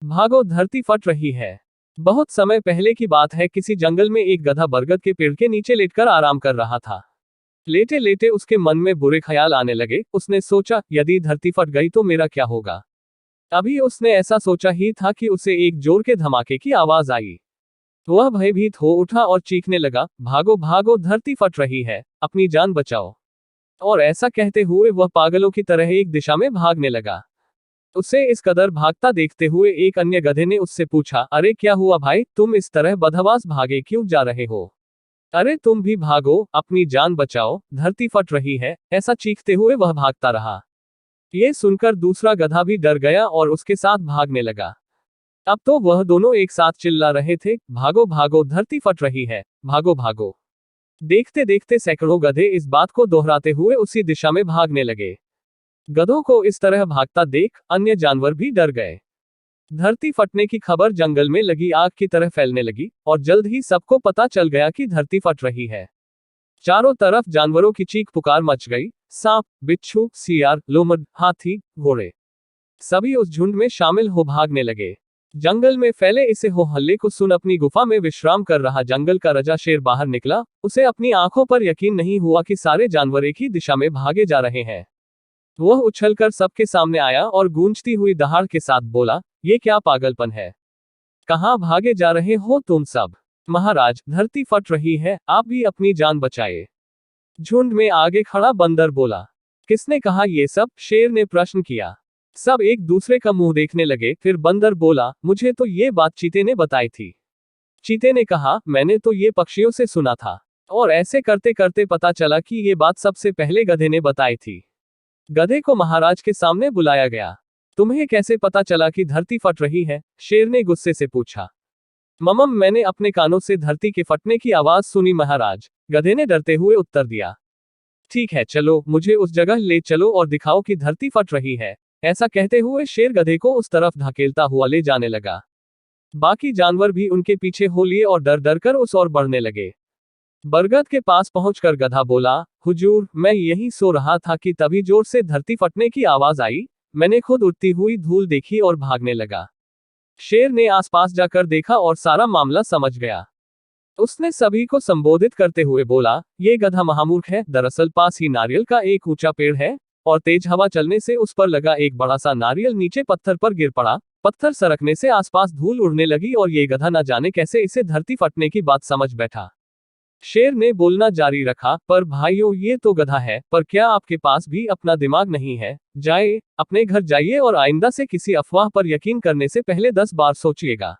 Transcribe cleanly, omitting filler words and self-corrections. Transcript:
भागो धरती फट रही है। बहुत समय पहले की बात है, किसी जंगल में एक गधा बरगद के पेड़ के नीचे लेटकर आराम कर रहा था। लेटे लेटे उसके मन में बुरे ख्याल आने लगे। उसने सोचा, यदि धरती फट गई तो मेरा क्या होगा। अभी उसने ऐसा सोचा ही था कि उसे एक जोर के धमाके की आवाज आई। वह भयभीत हो उठा और चीखने लगा, भागो भागो धरती फट रही है, अपनी जान बचाओ। और ऐसा कहते हुए वह पागलों की तरह एक दिशा में भागने लगा। उसे इस कदर भागता देखते हुए एक अन्य गधे ने उससे पूछा, अरे क्या हुआ भाई, तुम इस तरह बदहवास भागे क्यों जा रहे हो। अरे तुम भी भागो, अपनी जान बचाओ, धरती फट रही है। ऐसा चीखते हुए वह भागता रहा। ये सुनकर दूसरा गधा भी डर गया और उसके साथ भागने लगा। अब तो वह दोनों एक साथ चिल्ला रहे थे, भागो भागो धरती फट रही है, भागो भागो। देखते देखते सैकड़ों गधे इस बात को दोहराते हुए उसी दिशा में भागने लगे। गधों को इस तरह भागता देख अन्य जानवर भी डर गए। धरती फटने की खबर जंगल में लगी आग की तरह फैलने लगी और जल्द ही सबको पता चल गया कि धरती फट रही है। चारों तरफ जानवरों की चीख पुकार मच गई। सांप, बिच्छू, सियार, लोमड़, हाथी, घोड़े सभी उस झुंड में शामिल हो भागने लगे। जंगल में फैले इसे हो हल्ले को सुन अपनी गुफा में विश्राम कर रहा जंगल का राजा शेर बाहर निकला। उसे अपनी आंखों पर यकीन नहीं हुआ कि सारे जानवर एक ही दिशा में भागे जा रहे हैं। वह उछलकर सबके सामने आया और गूंजती हुई दहाड़ के साथ बोला, ये क्या पागलपन है, कहां भागे जा रहे हो तुम सब। महाराज, धरती फट रही है, आप भी अपनी जान बचाए। झुंड में आगे खड़ा बंदर बोला। किसने कहा ये सब, शेर ने प्रश्न किया। सब एक दूसरे का मुंह देखने लगे। फिर बंदर बोला, मुझे तो ये बात चीते ने बताई थी। चीते ने कहा, मैंने तो ये पक्षियों से सुना था, और ऐसे करते करते पता चला कि ये बात सबसे पहले गधे ने बताई थी। गधे को महाराज के सामने बुलाया गया। तुम्हें कैसे पता चला कि धरती फट रही है, शेर ने गुस्से से पूछा। ममम, मैंने अपने कानों से धरती के फटने की आवाज सुनी महाराज, गधे ने डरते हुए उत्तर दिया। ठीक है, चलो मुझे उस जगह ले चलो और दिखाओ कि धरती फट रही है। ऐसा कहते हुए शेर गधे को उस तरफ धकेलता हुआ ले जाने लगा। बाकी जानवर भी उनके पीछे हो लिए और डर डर कर उस ओर बढ़ने लगे। बरगद के पास पहुंचकर गधा बोला, हुजूर, मैं यहीं सो रहा था कि तभी जोर से धरती फटने की आवाज आई। मैंने खुद उड़ती हुई धूल देखी और भागने लगा। शेर ने आसपास जाकर देखा और सारा मामला समझ गया। उसने सभी को संबोधित करते हुए बोला, ये गधा महामूर्ख है। दरअसल पास ही नारियल का एक ऊंचा पेड़ है और तेज हवा चलने से उस पर लगा एक बड़ा सा नारियल नीचे पत्थर पर गिर पड़ा। पत्थर सरकने से आसपास धूल उड़ने लगी और ये गधा न जाने कैसे इसे धरती फटने की बात समझ बैठा। शेर ने बोलना जारी रखा, पर भाइयों, ये तो गधा है, पर क्या आपके पास भी अपना दिमाग नहीं है। जाए, अपने घर जाइए और आइंदा से किसी अफवाह पर यकीन करने से पहले 10 बार सोचिएगा।